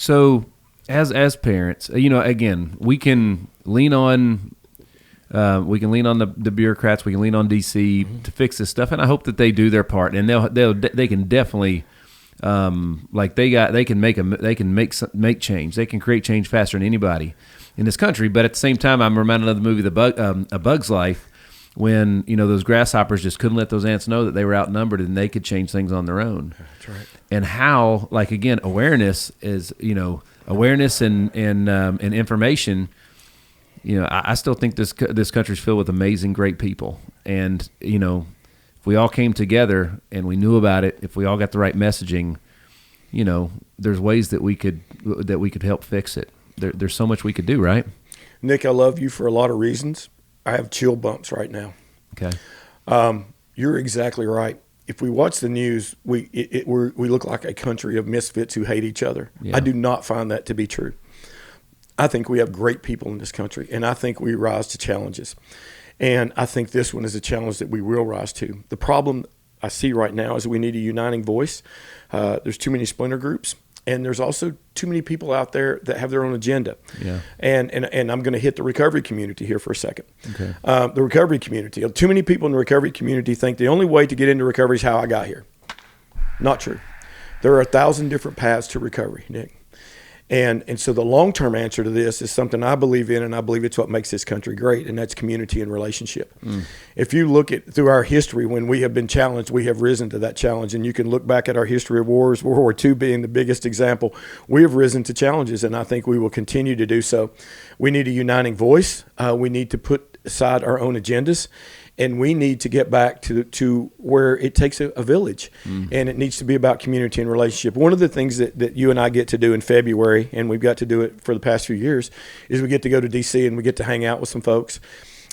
So as parents, again, we can lean on the bureaucrats, we can lean on DC to fix this stuff, and I hope that they do their part, and they can definitely they can make change. They can create change faster than anybody in this country. But at the same time, I'm reminded of the movie A Bug's Life, when those grasshoppers just couldn't let those ants know that they were outnumbered and they could change things on their own. That's right. And how, again, awareness is awareness and information. I still think this country's filled with amazing, great people, and if we all came together and we knew about it, if we all got the right messaging, there's ways that we could help fix it. There's so much we could do, right? Nick, I love you for a lot of reasons. I have chill bumps right now. Okay. You're exactly right. If we watch the news, we look like a country of misfits who hate each other. Yeah. I do not find that to be true. I think we have great people in this country, and I think we rise to challenges. And I think this one is a challenge that we will rise to. The problem I see right now is we need a uniting voice. There's too many splinter groups. And there's also too many people out there that have their own agenda. Yeah. And I'm going to hit the recovery community here for a second. Okay. The recovery community. Too many people in the recovery community think the only way to get into recovery is how I got here. Not true. There are 1,000 different paths to recovery, Nick. And so the long-term answer to this is something I believe in, and I believe it's what makes this country great, and that's community and relationship. If you look through our history, when we have been challenged, we have risen to that challenge. And you can look back at our history of wars, World War II being the biggest example. We have risen to challenges, and I think we will continue to do so. We need a uniting voice. We need to put aside our own agendas. And we need to get back to where it takes a village, and it needs to be about community and relationship. One of the things that you and I get to do in February, and we've got to do it for the past few years, is we get to go to D.C. and we get to hang out with some folks.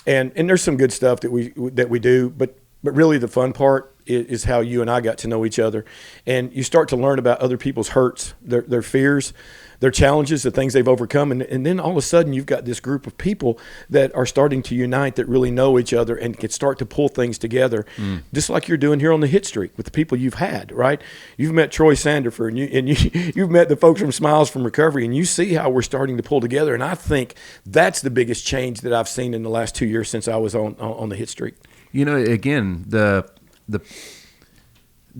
And there's some good stuff that we do, but really the fun part is how you and I got to know each other. And you start to learn about other people's hurts, their fears, their challenges, the things they've overcome. And then all of a sudden you've got this group of people that are starting to unite, that really know each other and can start to pull things together, just like you're doing here on the Hitstreak with the people you've had, right? You've met Troy Sandifer and you've met the folks from Smiles from Recovery, and you see how we're starting to pull together. And I think that's the biggest change that I've seen in the last 2 years since I was on the Hitstreak. Again, the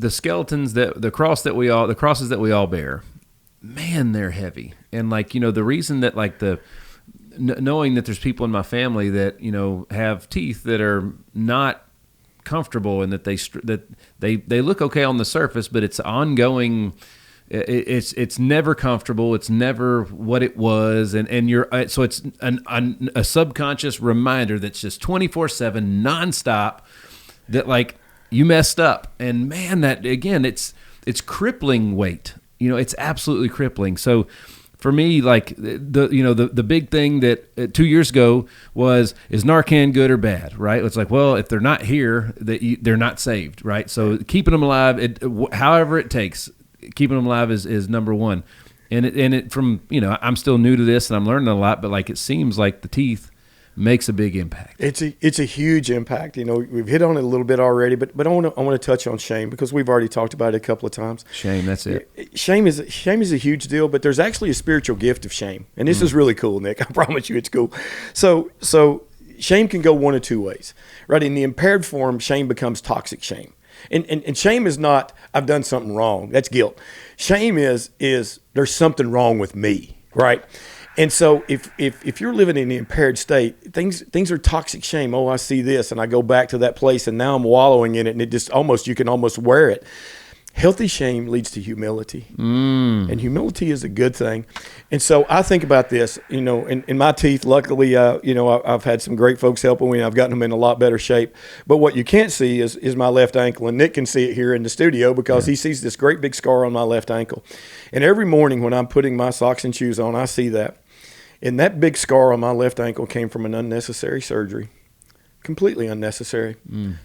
skeletons, the crosses that we all bear, man, they're heavy. And the reason that knowing that there's people in my family that have teeth that are not comfortable, and that they look okay on the surface, but it's ongoing. It's never comfortable. It's never what it was, and so it's a subconscious reminder that's just 24/7 nonstop that you messed up. And man, that again, it's crippling weight. It's absolutely crippling. So for me, the big thing that 2 years ago is Narcan good or bad, right? It's well, if they're not here, they're not saved, right? So keeping them alive, however it takes, keeping them alive is number one. And I'm still new to this and I'm learning a lot, but it seems like the teeth makes a big impact. It's a huge impact. We've hit on it a little bit already, but I want to touch on shame, because we've already talked about it a couple of times. Shame, that's it. Shame is a huge deal, but there's actually a spiritual gift of shame, and this is really cool, Nick. I promise you, it's cool. So shame can go one of two ways, right? In the impaired form, shame becomes toxic shame. And shame is not, I've done something wrong. That's guilt. Shame is there's something wrong with me, right? And so if you're living in the impaired state, things are toxic shame. Oh, I see this, and I go back to that place, and now I'm wallowing in it, and it just you can almost wear it. Healthy shame leads to humility, and humility is a good thing. And so I think about this, in my teeth, luckily, I've had some great folks helping me, and I've gotten them in a lot better shape. But what you can't see is my left ankle, and Nick can see it here in the studio because he sees this great big scar on my left ankle. And every morning when I'm putting my socks and shoes on, I see that. And that big scar on my left ankle came from an unnecessary surgery. Completely unnecessary.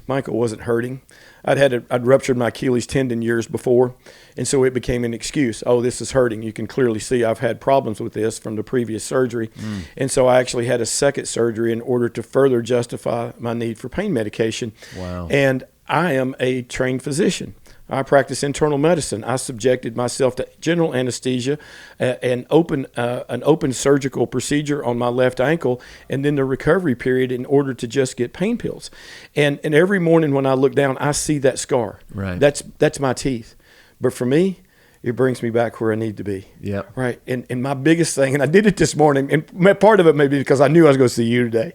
My ankle wasn't hurting. I'd ruptured my Achilles tendon years before, and so it became an excuse. Oh, this is hurting. You can clearly see I've had problems with this from the previous surgery. And so I actually had a second surgery in order to further justify my need for pain medication. Wow. And I am a trained physician. I practice internal medicine. I subjected myself to general anesthesia, an open surgical procedure on my left ankle, and then the recovery period in order to just get pain pills. And every morning when I look down, I see that scar. Right. That's my teeth. But for me, it brings me back where I need to be. Yep. Right. And my biggest thing, and I did it this morning, and part of it may be because I knew I was going to see you today,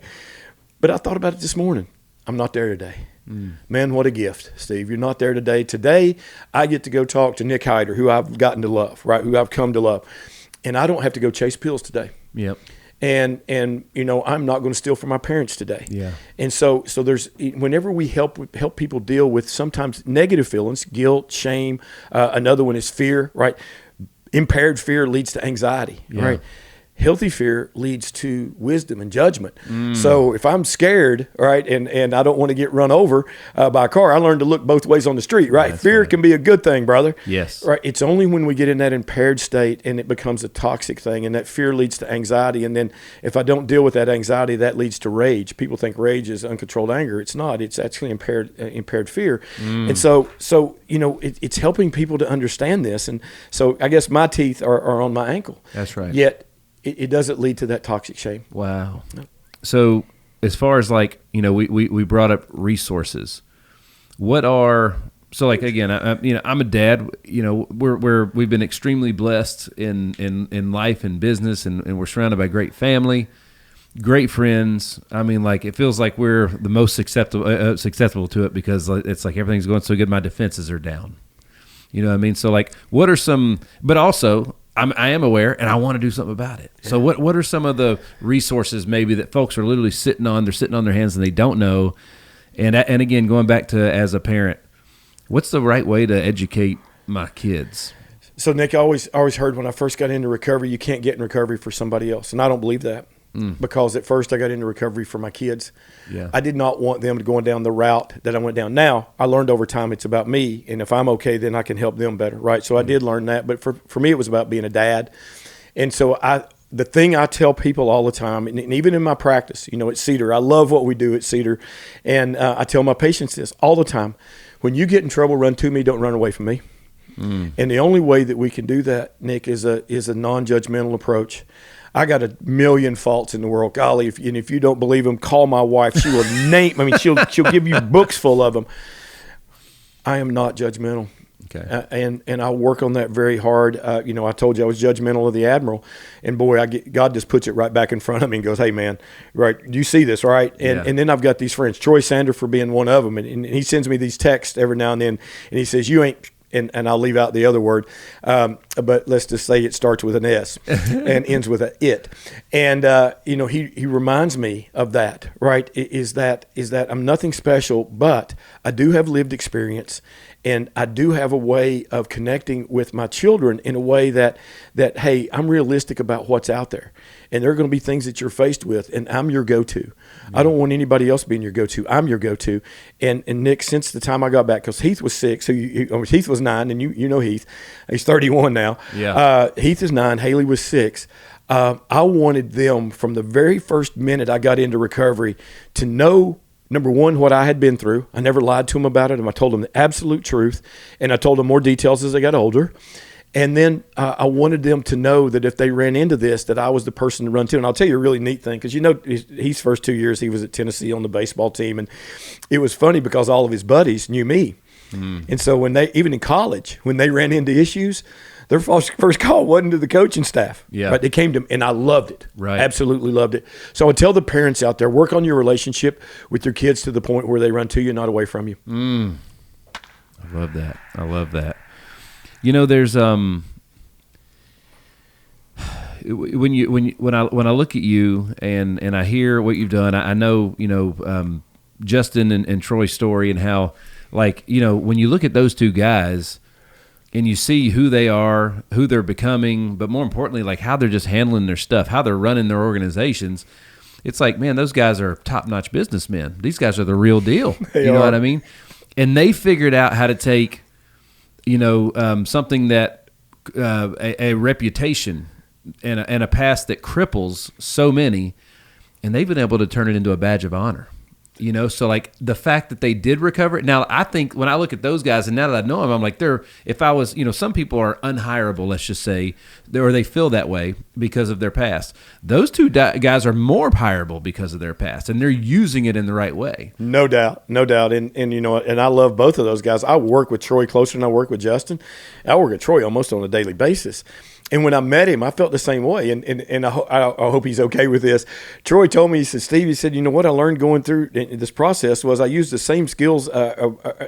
but I thought about it this morning. I'm not there today. Man, what a gift, Steve. You're not there today. Today, I get to go talk to Nick Hyder, who I've gotten to love, right? Who I've come to love. And I don't have to go chase pills today. Yep. And I'm not going to steal from my parents today. Yeah. And so there's, whenever we help people deal with sometimes negative feelings, guilt, shame, another one is fear, right? Impaired fear leads to anxiety, right? Healthy fear leads to wisdom and judgment. So if I'm scared, right, and I don't want to get run over by a car, I learned to look both ways on the street, right? That's Fear right. can be a good thing, brother. Yes. Right. It's only when we get in that impaired state and it becomes a toxic thing, and that fear leads to anxiety. And then if I don't deal with that anxiety, that leads to rage. People think rage is uncontrolled anger. It's not. It's actually impaired fear. And so it's helping people to understand this. And so I guess my teeth are on my ankle. That's right. Yet it doesn't lead to that toxic shame. Wow. So as far as we brought up resources, again, I'm a dad, we've been extremely blessed in life and business, and we're surrounded by great family, great friends. I mean, it feels like we're the most susceptible to it because it's like everything's going so good. My defenses are down. You know what I mean? So what are some, but also I am aware and I want to do something about it. So what are some of the resources maybe that folks are literally sitting on their hands and they don't know? And again, going back to as a parent, what's the right way to educate my kids? So Nick, I always heard when I first got into recovery, you can't get in recovery for somebody else. And I don't believe that. Because at first I got into recovery for my kids. Yeah. I did not want them to go down the route that I went down. Now, I learned over time it's about me, and if I'm okay, then I can help them better, right? So I did learn that, but for me it was about being a dad. And so the thing I tell people all the time, and even in my practice, at Cedar, I love what we do at Cedar, and I tell my patients this all the time: when you get in trouble, run to me, don't run away from me. And the only way that we can do that, Nick, is a non-judgmental approach. I got a million faults in the world. Golly, if you don't believe them, call my wife. She will she'll give you books full of them. I am not judgmental. Okay. And I work on that very hard. I told you I was judgmental of the Admiral, and boy, God just puts it right back in front of me and goes, "Hey, man, right? Do you see this, right?" And then I've got these friends, Troy Sander for being one of them, and he sends me these texts every now and then, and he says, "You ain't." And I'll leave out the other word, but let's just say it starts with an S and ends with a it. And he reminds me of that, right? Is that I'm nothing special, but I do have lived experience, and I do have a way of connecting with my children in a way that hey, I'm realistic about what's out there, and there are going to be things that you're faced with, and I'm your go-to. I don't want anybody else being your go-to. I'm your go-to. And Nick, since the time I got back, because Heath was 6, so Heath was 9, and you know Heath. He's 31 now. Yeah. Heath is 9. Haley was 6. I wanted them from the very first minute I got into recovery to know, number one, what I had been through. I never lied to them about it, and I told them the absolute truth, and I told them more details as they got older. And then I wanted them to know that if they ran into this, that I was the person to run to. And I'll tell you a really neat thing, because his first 2 years he was at Tennessee on the baseball team, and it was funny because all of his buddies knew me. And so when even in college, when they ran into issues, their first call wasn't to the coaching staff. Yeah. Right? They came to me, and I loved it. Right. Absolutely loved it. So I would tell the parents out there, work on your relationship with your kids to the point where they run to you, not away from you. I love that. There's when I look at you and I hear what you've done, I know Justin and Troy's story, and how when you look at those two guys and you see who they are, who they're becoming, but more importantly, how they're just handling their stuff, how they're running their organizations. It's like, man, those guys are top-notch businessmen. These guys are the real deal. You know what I mean? And they figured out how to take something that a reputation and a past that cripples so many, and they've been able to turn it into a badge of honor. You know, so like the fact that they did recover it. Now, I think when I look at those guys, and now that I know them, I'm like, if I was, you know, some people are unhireable, let's just say, or they feel that way because of their past. Those two guys are more hireable because of their past, and they're using it in the right way. No doubt, no doubt. And you know, and I love both of those guys. I work with Troy closer than I work with Justin. I work with Troy almost on a daily basis. And when I met him, I felt the same way. And I hope he's okay with this. Troy told me, he said, Steve, he said, you know, what I learned going through this process was I used the same skills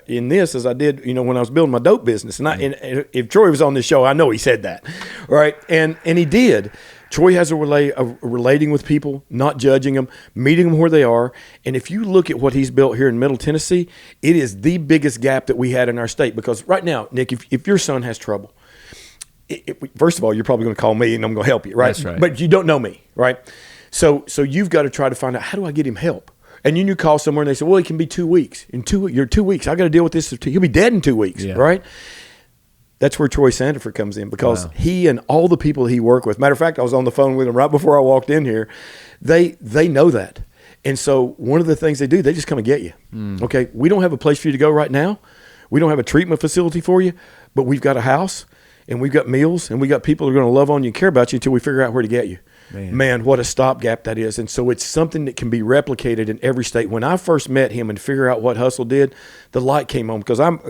in this as I did, you know, when I was building my dope business. And and if Troy was on this show, I know he said that, right? And he did. Troy has a relating with people, not judging them, meeting them where they are. And if you look at what he's built here in Middle Tennessee, it is the biggest gap that we had in our state. Because right now, Nick, if your son has trouble, first of all, you're probably going to call me and I'm going to help you, right? That's right. But you don't know me, right? So you've got to try to find out, how do I get him help? And you call somewhere and they say, well, it can be 2 weeks. You're 2 weeks. I got to deal with this. He'll be dead in 2 weeks, right? That's where Troy Sandiford comes in, because he and all the people he worked with. Matter of fact, I was on the phone with him right before I walked in here. They know that. And so one of the things they do, they just come and get you. Okay, we don't have a place for you to go right now. We don't have a treatment facility for you, but we've got a house. And we've got meals, and we got people who are going to love on you and care about you until we figure out where to get you. Man, what a stopgap that is. And so it's something that can be replicated in every state. When I first met him and figure out what Hustle did, the light came on, because I'm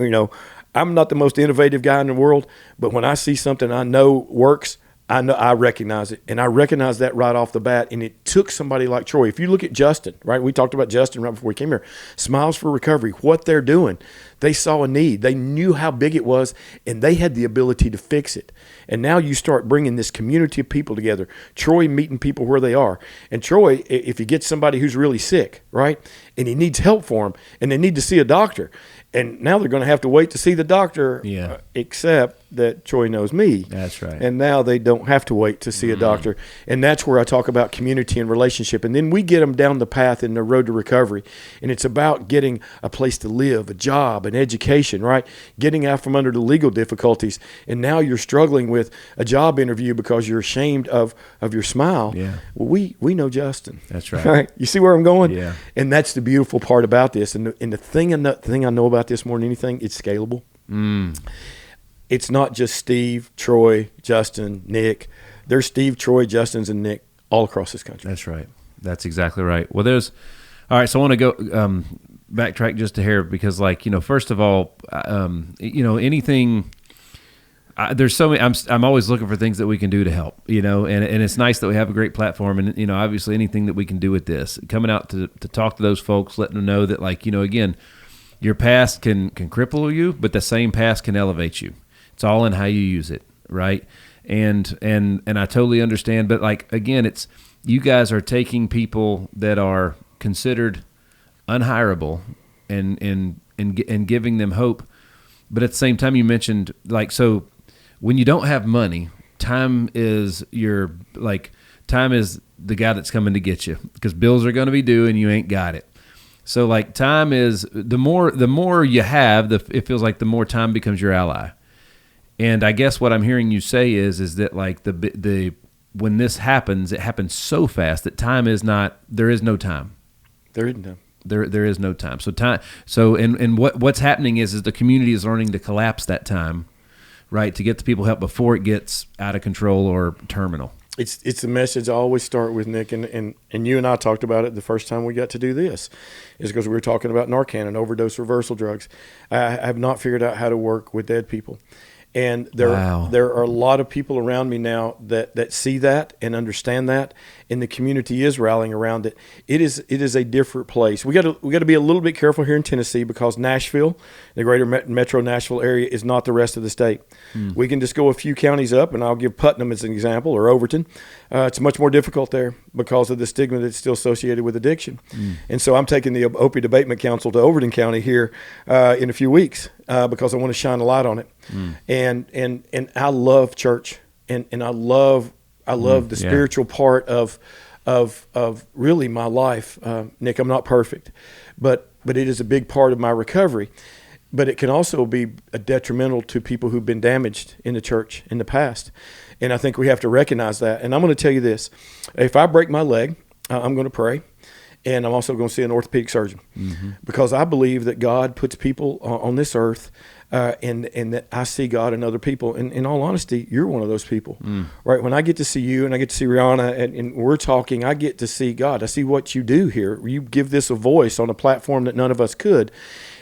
not the most innovative guy in the world, but when I see something I know works, I recognize it, and I recognize that right off the bat. And it took somebody like Troy. If you look at Justin, right? We talked about Justin right before we came here. Smiles for Recovery, what they're doing. They saw a need. They knew how big it was, and they had the ability to fix it. And now you start bringing this community of people together. Troy meeting people where they are. And Troy, if you get somebody who's really sick, right, and he needs help for them, and they need to see a doctor, and now they're going to have to wait to see the doctor, except that Troy knows me. That's right. And now they don't have to wait to see a doctor. And that's where I talk about community and relationship. And then we get them down the path in the road to recovery. And it's about getting a place to live, a job, an education, right? Getting out from under the legal difficulties. And now you're struggling with a job interview because you're ashamed of your smile. Yeah. Well, we know Justin. That's right. All right. You see where I'm going? Yeah. And that's the beautiful part about this. And the thing I know about this more than anything, it's scalable. It's not just Steve, Troy, Justin, Nick. There's Steve, Troy, Justins, and Nick all across this country. That's right. That's exactly right. Well, all right, so I want to go backtrack just a hair, because, like, you know, first of all, you know, anything, there's so many, I'm always looking for things that we can do to help, you know, and it's nice that we have a great platform, and, you know, obviously anything that we can do with this, coming out to talk to those folks, letting them know that, like, you know, again, your past can cripple you, but the same past can elevate you. It's all in how you use it, right? And I totally understand, but, like, again, it's, you guys are taking people that are considered unhireable and giving them hope. But at the same time, you mentioned, like, so when you don't have money, time is the guy that's coming to get you, because bills are going to be due and you ain't got it. So, like, time is, the more you have, it feels like the more time becomes your ally. And I guess what I'm hearing you say is that, like, the when this happens, it happens so fast that there is no time. There isn't time. There is no time. So time. So and what's happening is the community is learning to collapse that time, right, to get the people help before it gets out of control or terminal. It's a message I always start with, Nick, and you and I talked about it the first time we got to do this, is because we were talking about Narcan and overdose reversal drugs. I have not figured out how to work with dead people. And there are a lot of people around me now that see that and understand that, and the community is rallying around it. It is a different place. We got to be a little bit careful here in Tennessee, because Nashville, the greater metro Nashville area, is not the rest of the state. We can just go a few counties up, and I'll give Putnam as an example, or Overton. It's much more difficult there because of the stigma that's still associated with addiction. And so I'm taking the Opioid Abatement Council to Overton County here in a few weeks because I want to shine a light on it. And I love church, and I love the spiritual part of really my life. Nick, I'm not perfect, but it is a big part of my recovery. But it can also be detrimental to people who've been damaged in the church in the past. And I think we have to recognize that. And I'm going to tell you this. If I break my leg, I'm going to pray. and I'm also going to see an orthopedic surgeon, because I believe that God puts people on this earth, and that I see God in other people. And in all honesty, you're one of those people, right? When I get to see you and I get to see Rihanna and we're talking, I get to see God. I see what you do here. You give this a voice on a platform that none of us could.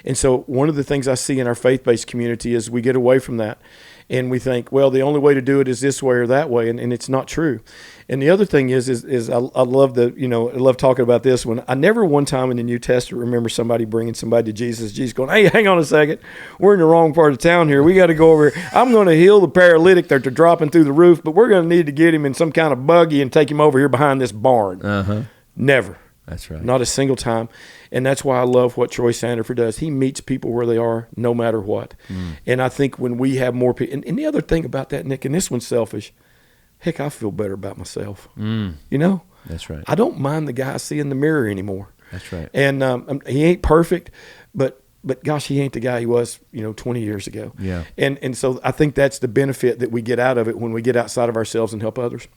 And so one of the things I see in our faith-based community is we get away from that. And we think, well, the only way to do it is this way or that way, and it's not true. And the other thing is I love I love talking about this one. I never one time in the New Testament remember somebody bringing somebody to Jesus. Jesus going, hey, hang on a second, we're in the wrong part of town here. We got to go over here. I'm going to heal the paralytic that they're dropping through the roof, but we're going to need to get him in some kind of buggy and take him over here behind this barn. Never. That's right. Not a single time. And that's why I love what Troy Sandifer does. He meets people where they are, no matter what. And I think when we have more people, and the other thing about that, Nick, and this one's selfish, heck, I feel better about myself. You know? That's right. I don't mind the guy I see in the mirror anymore. That's right. And he ain't perfect, but gosh, he ain't the guy he was, 20 years ago. Yeah. And so I think that's the benefit that we get out of it when we get outside of ourselves and help others.